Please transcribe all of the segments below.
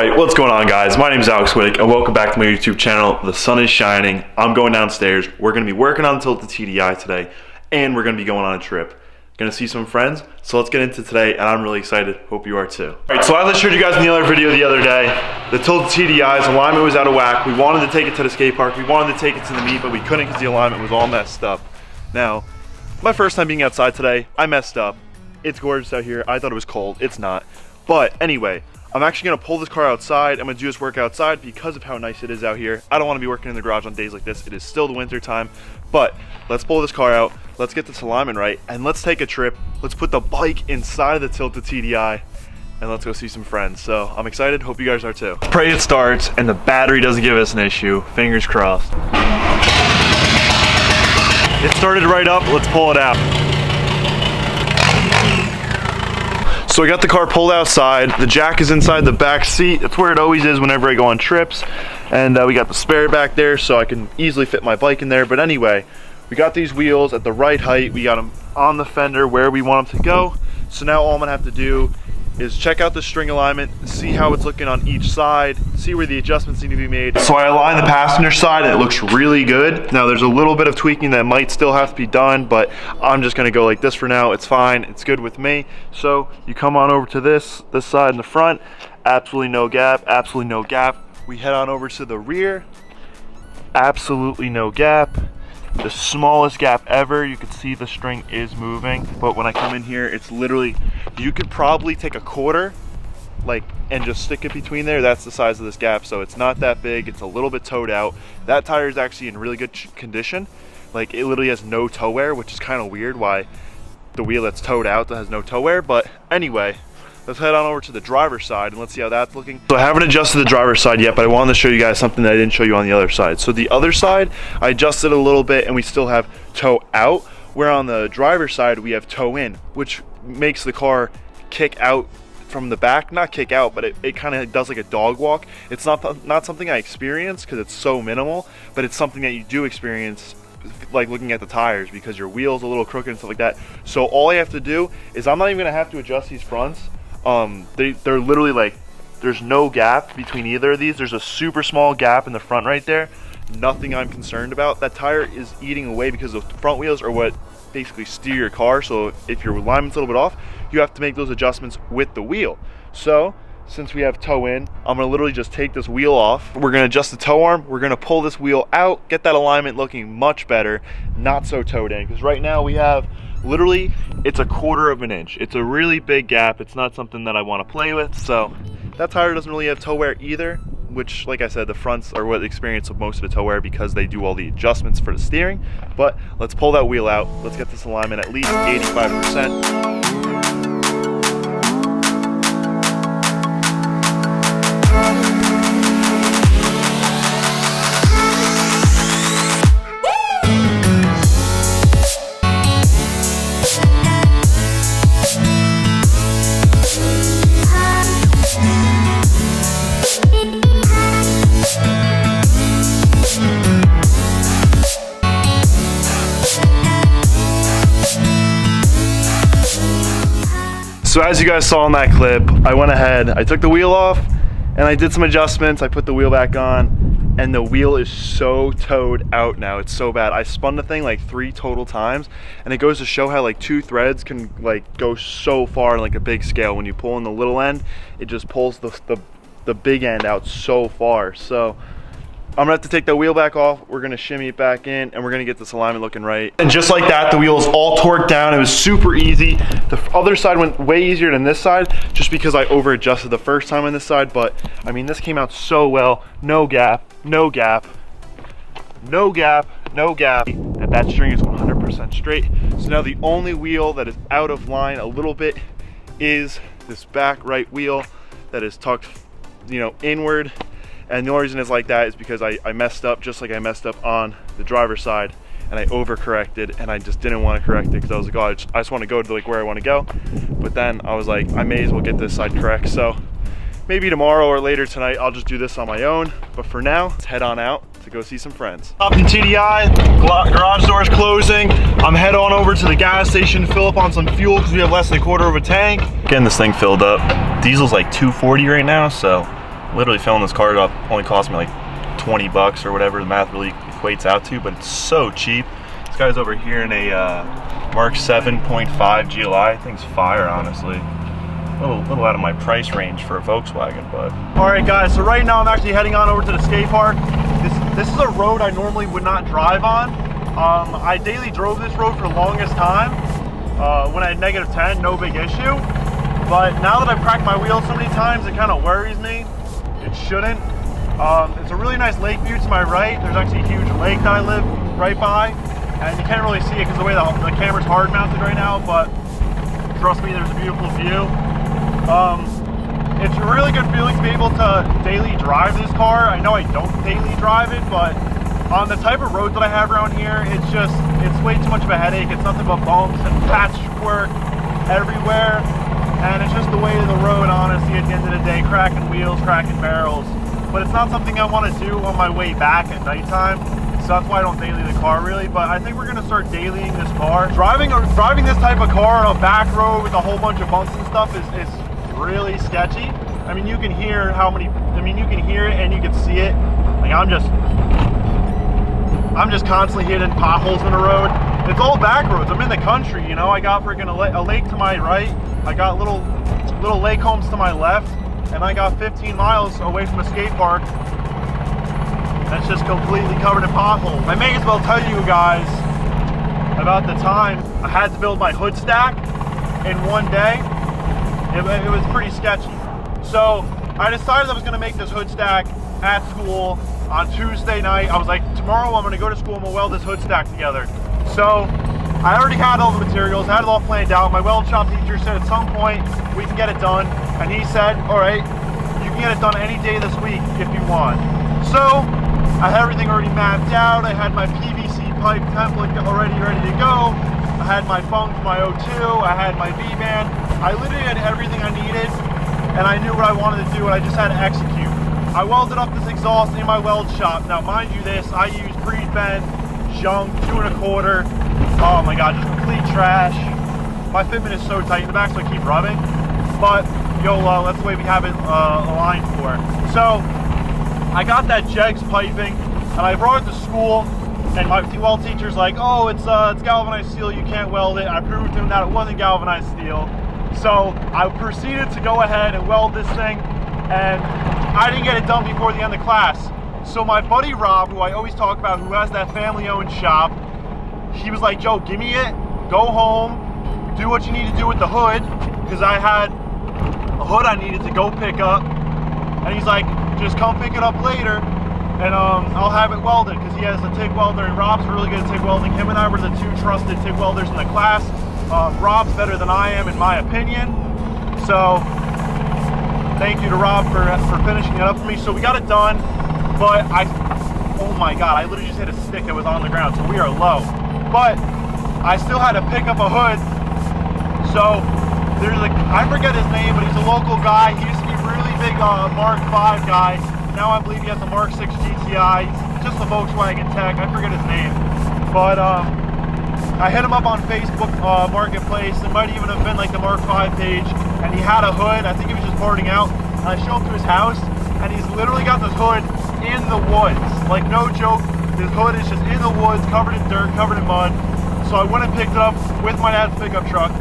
Right, what's going on, guys? My name is Alex Whittick and welcome back to my YouTube channel. The sun is shining. I'm going downstairs. We're going to be working on Tdi Shot today, and we're going to be going on a trip. Going to see some friends, so let's get into today, and I'm really excited. Hope you are too. Alright, so as I showed you guys in the other video the other day, the Tdi's alignment was out of whack. We wanted to take it to the skate park. We wanted to take it to the meet, but we couldn't because the alignment was all messed up. Now, my first time being outside today, I messed up. It's gorgeous out here. I thought it was cold. It's not. But anyway, I'm actually going to pull this car outside. I'm going to do this work outside because of how nice it is out here. I don't want to be working in the garage on days like this. It is still the winter time, but let's pull this car out. Let's get this alignment right, and let's take a trip. Let's put the bike inside of the Tdi, and let's go see some friends. So I'm excited. Hope you guys are too. Pray it starts and the battery doesn't give us an issue. Fingers crossed. It started right up. Let's pull it out. So I got the car pulled outside. The jack is inside the back seat. That's where it always is whenever I go on trips. And we got the spare back there so I can easily fit my bike in there. But anyway, we got these wheels at the right height. We got them on the fender where we want them to go. So now all I'm gonna have to do is check out the string alignment, see how it's looking on each side, see where the adjustments need to be made. So I align the passenger side and it looks really good. Now there's a little bit of tweaking that might still have to be done, but I'm just gonna go like this for now. It's fine, it's good with me. So you come on over to this side in the front, absolutely no gap, absolutely no gap. We head on over to the rear, absolutely no gap. The smallest gap ever. You can see the string is moving, but when I come in here, it's literally, you could probably take a quarter and just stick it between there. That's the size of this gap, so it's not that big. It's a little bit towed out. That tire is actually in really good condition. Like, it literally has no toe wear, which is kind of weird why the wheel that's towed out that has no toe wear. But anyway, let's head on over to the driver's side and let's see how that's looking. So I haven't adjusted the driver's side yet, but I wanted to show you guys something that I didn't show you on the other side. So the other side, I adjusted a little bit and we still have toe out, where on the driver's side we have toe in, which makes the car kick out from the back. Not kick out, but it kind of does like a dog walk. It's not something I experience because it's so minimal, but it's something that you do experience like looking at the tires because your wheel's a little crooked and stuff like that. So all I have to do is, I'm not even gonna have to adjust these fronts. They're literally like, there's no gap between either of these. There's a super small gap in the front right there. Nothing I'm concerned about. That tire is eating away because the front wheels are what basically steer your car. So if your alignment's a little bit off, you have to make those adjustments with the wheel. So since we have toe in, I'm gonna literally just take this wheel off. We're gonna adjust the toe arm. We're gonna pull this wheel out, get that alignment looking much better, not so towed in. Because right now we have, literally, it's a quarter of an inch. It's a really big gap. It's not something that I want to play with. So that tire doesn't really have toe wear either, which, like I said, the fronts are what experience of most of the toe wear because they do all the adjustments for the steering. But let's pull that wheel out. Let's get this alignment at least 85%. So as you guys saw in that clip, I went ahead, I took the wheel off and I did some adjustments. I put the wheel back on and the wheel is so towed out now. It's so bad. I spun the thing like 3 total times, and it goes to show how like 2 threads can like go so far in like a big scale. When you pull in the little end, it just pulls the big end out so far. So I'm gonna have to take the wheel back off. We're gonna shimmy it back in and we're gonna get this alignment looking right. And just like that, the wheel is all torqued down. It was super easy. The other side went way easier than this side just because I over adjusted the first time on this side. But I mean, this came out so well. No gap, no gap, no gap, no gap. And that string is 100% straight. So now the only wheel that is out of line a little bit is this back right wheel that is tucked, inward. And the only reason it's like that is because I messed up just like I messed up on the driver's side, and I overcorrected, and I just didn't want to correct it because I was like, oh, I just want to go to like where I want to go. But then I was like, I may as well get this side correct. So maybe tomorrow or later tonight, I'll just do this on my own. But for now, let's head on out to go see some friends. Up in Tdi, garage door is closing. I'm head on over to the gas station, fill up on some fuel because we have less than a quarter of a tank. Getting this thing filled up. Diesel's like $2.40 right now, so Literally filling this car up only cost me like 20 bucks or whatever the math really equates out to, but it's so cheap. This guy's over here in a Mark 7.5 GLI. I think's fire, honestly. A little out of my price range for a Volkswagen, but. All right, guys, so right now I'm actually heading on over to the skate park. This is a road I normally would not drive on. I daily drove this road for the longest time. When I had -10, no big issue. But now that I've cracked my wheels so many times, it kind of worries me. It shouldn't. It's a really nice lake view to my right. There's actually a huge lake that I live right by. And you can't really see it because the way the camera's hard mounted right now, but trust me, there's a beautiful view. It's a really good feeling to be able to daily drive this car. I know I don't daily drive it, but on the type of roads that I have around here, it's way too much of a headache. It's nothing but bumps and patchwork everywhere. And it's just the way of the road, honestly, at the end of the day, cracking wheels, cracking barrels. But it's not something I want to do on my way back at nighttime. So that's why I don't daily the car really, but I think we're gonna start dailying this car. Driving this type of car on a back road with a whole bunch of bumps and stuff is really sketchy. I mean, you can hear you can hear it and you can see it. Like I'm just constantly hitting potholes in the road. It's all back roads. I'm in the country, you know. I got freaking a lake to my right. I got little lake homes to my left, and I got 15 miles away from a skate park that's just completely covered in potholes. I may as well tell you guys about the time I had to build my hood stack in one day. It was pretty sketchy. So I decided I was gonna make this hood stack at school on Tuesday night. I was like, tomorrow I'm gonna go to school and we'll weld this hood stack together. So I already had all the materials, I had it all planned out. My weld shop teacher said at some point we can get it done. And he said, all right, you can get it done any day this week if you want. So I had everything already mapped out. I had my PVC pipe template already ready to go. I had my funk, my O2, I had my V-band. I literally had everything I needed and I knew what I wanted to do and I just had to execute. I welded up this exhaust in my weld shop. Now mind you this, I used pre-bent, junk, 2 1/4. Oh my God, just complete trash. My fitment is so tight in the back so I keep rubbing. But YOLO, that's the way we have it aligned for. So I got that Jegs piping and I brought it to school and my weld teacher's like, oh, it's galvanized steel, you can't weld it. I proved to him that it wasn't galvanized steel. So I proceeded to go ahead and weld this thing and I didn't get it done before the end of class. So my buddy Rob, who I always talk about, who has that family-owned shop, he was like, Joe, give me it, go home, do what you need to do with the hood, because I had a hood I needed to go pick up. And he's like, just come pick it up later and I'll have it welded, because he has a TIG welder and Rob's really good at TIG welding. Him and I were the 2 trusted TIG welders in the class. Rob's better than I am in my opinion. So thank you to Rob for finishing it up for me. So we got it done, but oh my God, I literally just hit a stick that was on the ground, so we are low. But I still had to pick up a hood. So there's I forget his name, but he's a local guy. He used to be a really big Mark 5 guy. Now I believe he has a Mark 6 GTI. He's just a Volkswagen tech. I forget his name. But I hit him up on Facebook Marketplace. It might even have been like the Mark 5 page. And he had a hood. I think he was just boarding out. And I show up to his house, and he's literally got this hood in the woods. Like, no joke. This hood is just in the woods, covered in dirt, covered in mud. So I went and picked it up with my dad's pickup truck.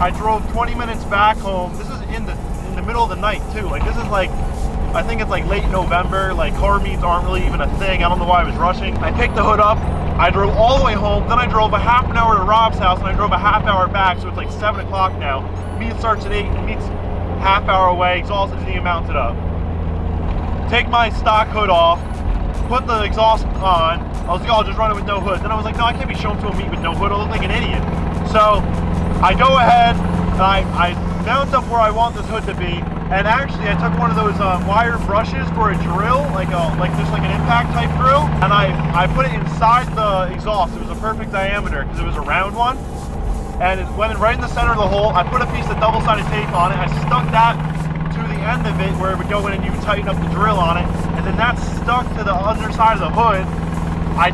I drove 20 minutes back home. This is in the middle of the night too. Like, this is like, I think it's like late November. Like, car meets aren't really even a thing. I don't know why I was rushing. I picked the hood up. I drove all the way home. Then I drove a half an hour to Rob's house, and I drove a half hour back. So it's like 7 o'clock now. Meet starts at 8. And meets half hour away. Exhaust isn't even mounted up. Take my stock hood off. Put the exhaust on. I was like, oh, I'll just run it with no hood. Then I was like, no, I can't be shown to a meet with no hood. I look like an idiot. So I go ahead and I mount up where I want this hood to be. And actually, I took one of those wire brushes for a drill, like just like an impact type drill, and I put it inside the exhaust. It was a perfect diameter because it was a round one, and it went in right in the center of the hole. I put a piece of double-sided tape on it. I stuck that to the end of it where it would go in and you would tighten up the drill on it, and then that stuck to the underside of the hood. I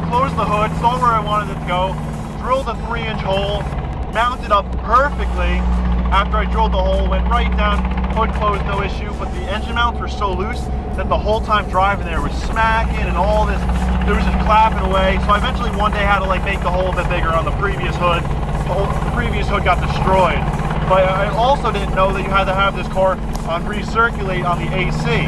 closed the hood, saw where I wanted it to go, drilled a 3-inch hole, mounted up perfectly, After I drilled the hole, went right down, hood closed, no issue, but the engine mounts were so loose that the whole time driving there was smacking and all this, there was just clapping away. So I eventually one day had to like make the hole a bit bigger on the previous hood. The previous hood got destroyed. But I also didn't know that you had to have this car on recirculate on the AC.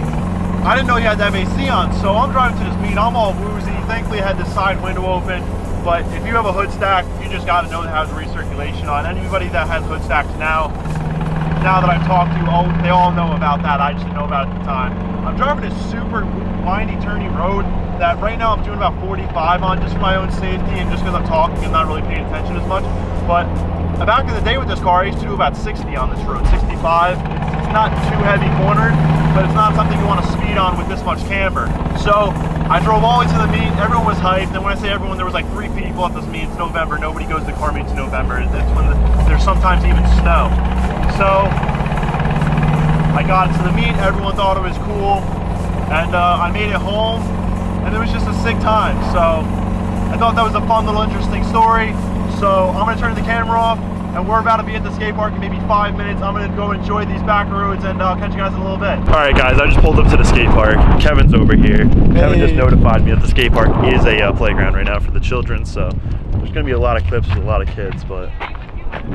I didn't know you had to have AC on, so I'm driving to this meet, I'm all woozy. Thankfully I had the side window open, but if you have a hood stack, you just gotta know to have the recirculation on. Anybody that has hood stacks now that I've talked to, they all know about that. I just didn't know about it at the time. I'm driving a super windy, turny road that right now I'm doing about 45 on just for my own safety and just because I'm talking and not really paying attention as much. But back in the day with this car, I used to do about 60 on this road, 65. It's not too heavy cornered, but it's not something you want to speed on with this much camber. So I drove all the way to the meet, everyone was hyped, and when I say everyone, there was like 3 people at this meet. It's November, nobody goes to car meets in November. It's when there's sometimes even snow. So I got to the meet, everyone thought it was cool, and I made it home, and it was just a sick time. So I thought that was a fun little interesting story. So I'm gonna turn the camera off, and we're about to be at the skate park in maybe 5 minutes. I'm gonna go enjoy these back roads, and I'll catch you guys in a little bit. All right, guys, I just pulled up to the skate park. Kevin's over here. Hey. Kevin just notified me that the skate park is a playground right now for the children, so there's gonna be a lot of clips with a lot of kids, but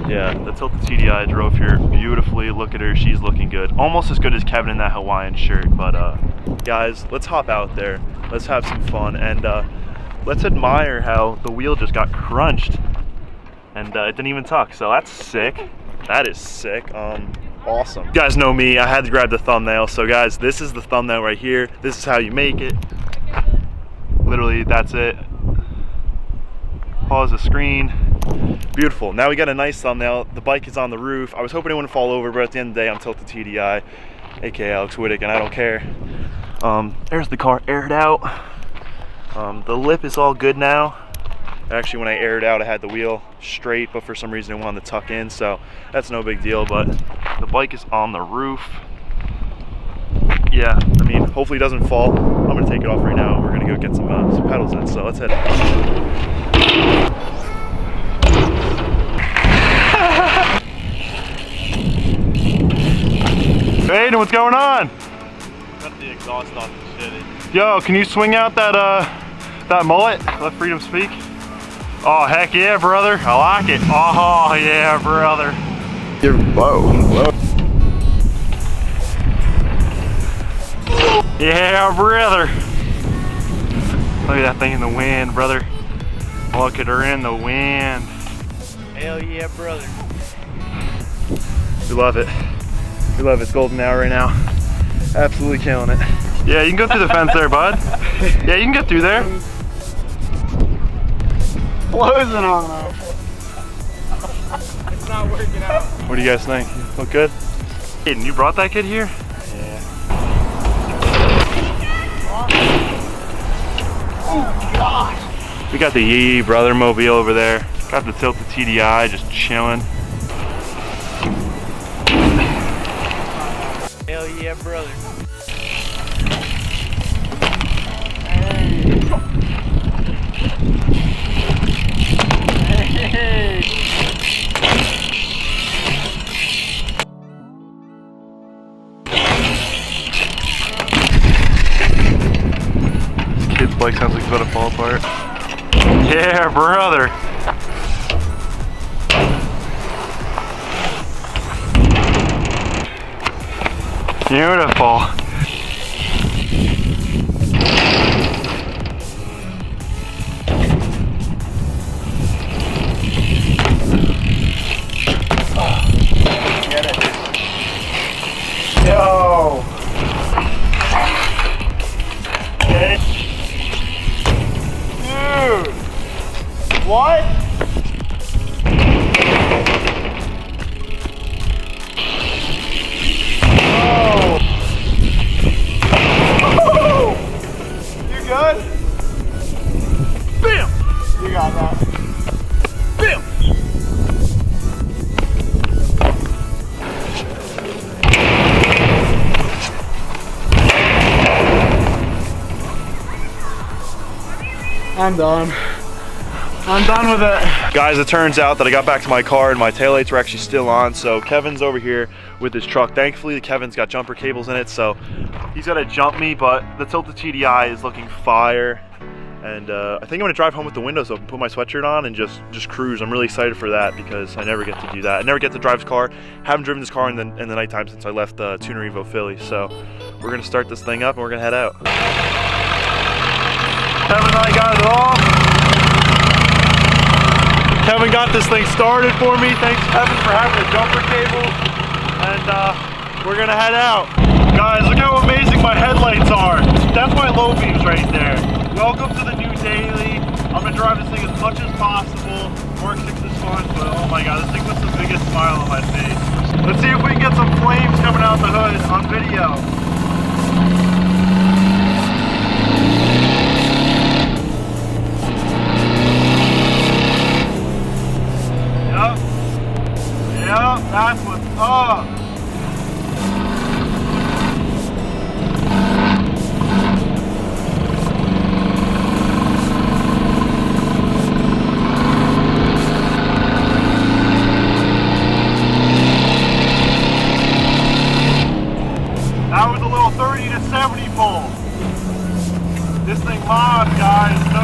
yeah, the Tilted TDI I drove here beautifully. Look at her, she's looking good. Almost as good as Kevin in that Hawaiian shirt, but guys, let's hop out there. Let's have some fun, and let's admire how the wheel just got crunched. And it didn't even tuck, so that's sick. That is sick. Awesome. You guys know me, I had to grab the thumbnail. So guys, this is the thumbnail right here. This is how you make it. Literally, that's it. Pause the screen. Beautiful. Now we got a nice thumbnail. The bike is on the roof. I was hoping it wouldn't fall over, but at the end of the day, I'm Tilted TDI, aka Alex Whittick, and I don't care. There's the car aired out. The lip is all good now. Actually, when I aired out, I had the wheel straight, but for some reason it wanted to tuck in, so that's no big deal. But the bike is on the roof. Yeah, I mean, hopefully it doesn't fall. I'm gonna take it off right now. We're gonna go get some pedals in, so let's head. Hey, Aiden, what's going on? Cut the exhaust off the shit. Yo, can you swing out that mullet? Let freedom speak. Oh, heck yeah, brother. I like it. Oh, yeah, brother. Whoa. Yeah, brother. Look at that thing in the wind, brother. Look at her in the wind. Hell yeah, brother. We love it. We love it. It's golden hour right now. Absolutely killing it. Yeah, you can go through the fence there, bud. Yeah, you can get through there. Closing on them. It's not working out. What do you guys think? Look good? Aiden, you brought that kid here? Yeah. Oh gosh. We got the Yee brother mobile over there. Got the Tilted TDI just chilling. Hell yeah, brother. Hey. Kid's bike sounds like it's about to fall apart. Yeah, brother. Beautiful. Get it. Yo. Okay. Dude. What? Good? Bam! You got that. Bam! I'm done. I'm done with it. Guys, it turns out that I got back to my car and my taillights were actually still on, so Kevin's over here with his truck. Thankfully, Kevin's got jumper cables in it, so he's got to jump me, but the tilted TDI is looking fire. And I think I'm gonna drive home with the windows open, put my sweatshirt on, and just cruise. I'm really excited for that because I never get to do that. I never get to drive this car. Haven't driven this car in the nighttime since I left Tuner Evo Philly. So we're gonna start this thing up and we're gonna head out. Kevin and I got it off. Kevin got this thing started for me. Thanks, Kevin, for having a jumper cable. And we're gonna head out. Guys, look how amazing my headlights are. That's my low beams right there. Welcome to the new daily. I'm gonna drive this thing as much as possible. Mark 6 is fun, but oh my god, this thing puts the biggest smile on my face. Let's see if we can get some flames coming out the hood on video. Yep, that's what's up. That was a little 30 to 70 pull. This thing mods, guys. Go.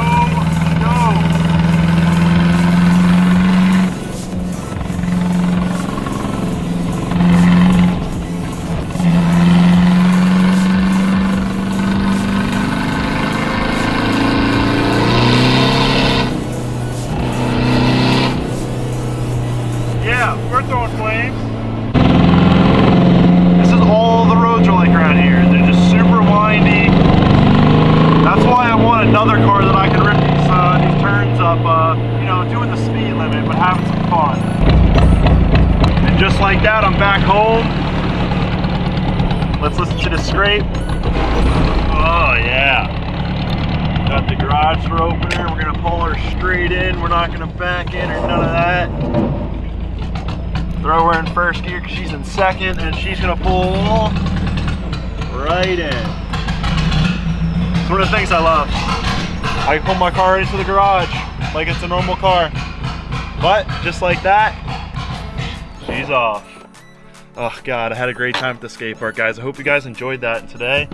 Yeah, we're throwing flames. All the roads are like around here. They're just super windy. That's why I want another car that I can rip these turns up, you know, doing the speed limit, but having some fun. And just like that, I'm back home. Let's listen to the scrape. Oh yeah. Got the garage door opener. We're gonna pull her straight in. We're not gonna back in or none of that. Throw her in first gear because she's in second, and she's gonna pull right in. It's one of the things I love. I can pull my car into the garage like it's a normal car. But just like that, she's off. Oh God, I had a great time at the skate park, guys. I hope you guys enjoyed that today.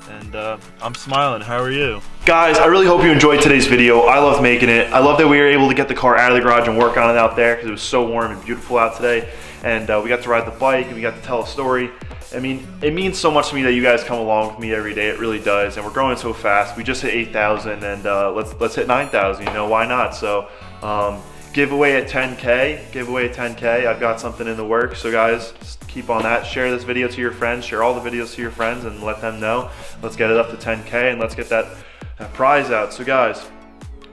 And I'm smiling. How are you? Guys, I really hope you enjoyed today's video. I love making it. I love that we were able to get the car out of the garage and work on it out there because it was so warm and beautiful out today. And we got to ride the bike and we got to tell a story. I mean, it means so much to me that you guys come along with me every day. It really does. And we're growing so fast. We just hit 8,000 and let's hit 9,000. You know, why not? So giveaway at 10K. Giveaway at 10K. I've got something in the works. So guys, keep on that. Share this video to your friends. Share all the videos to your friends and let them know. Let's get it up to 10K and let's get that prize out. So guys,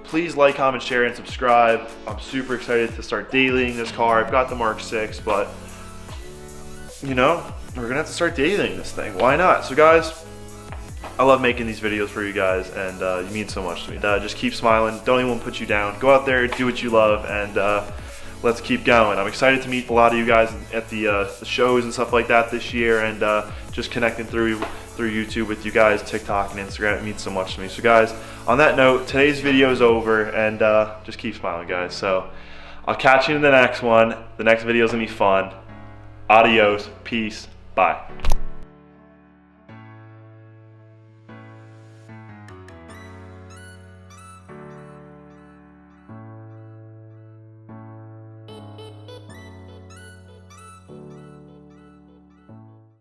please like, comment, share, and subscribe. I'm super excited to start dailying this car. I've got the Mark 6, but you know, we're gonna have to start dailying this thing. Why not? So guys, I love making these videos for you guys, and you mean so much to me. Just keep smiling. Don't anyone put you down. Go out there, do what you love, and let's keep going. I'm excited to meet a lot of you guys at the shows and stuff like that this year, and just connecting through YouTube with you guys, TikTok and Instagram. It means so much to me. So guys, on that note, today's video is over, and just keep smiling, guys. So I'll catch you in the next one. The next video is gonna be fun. Adios, peace, bye.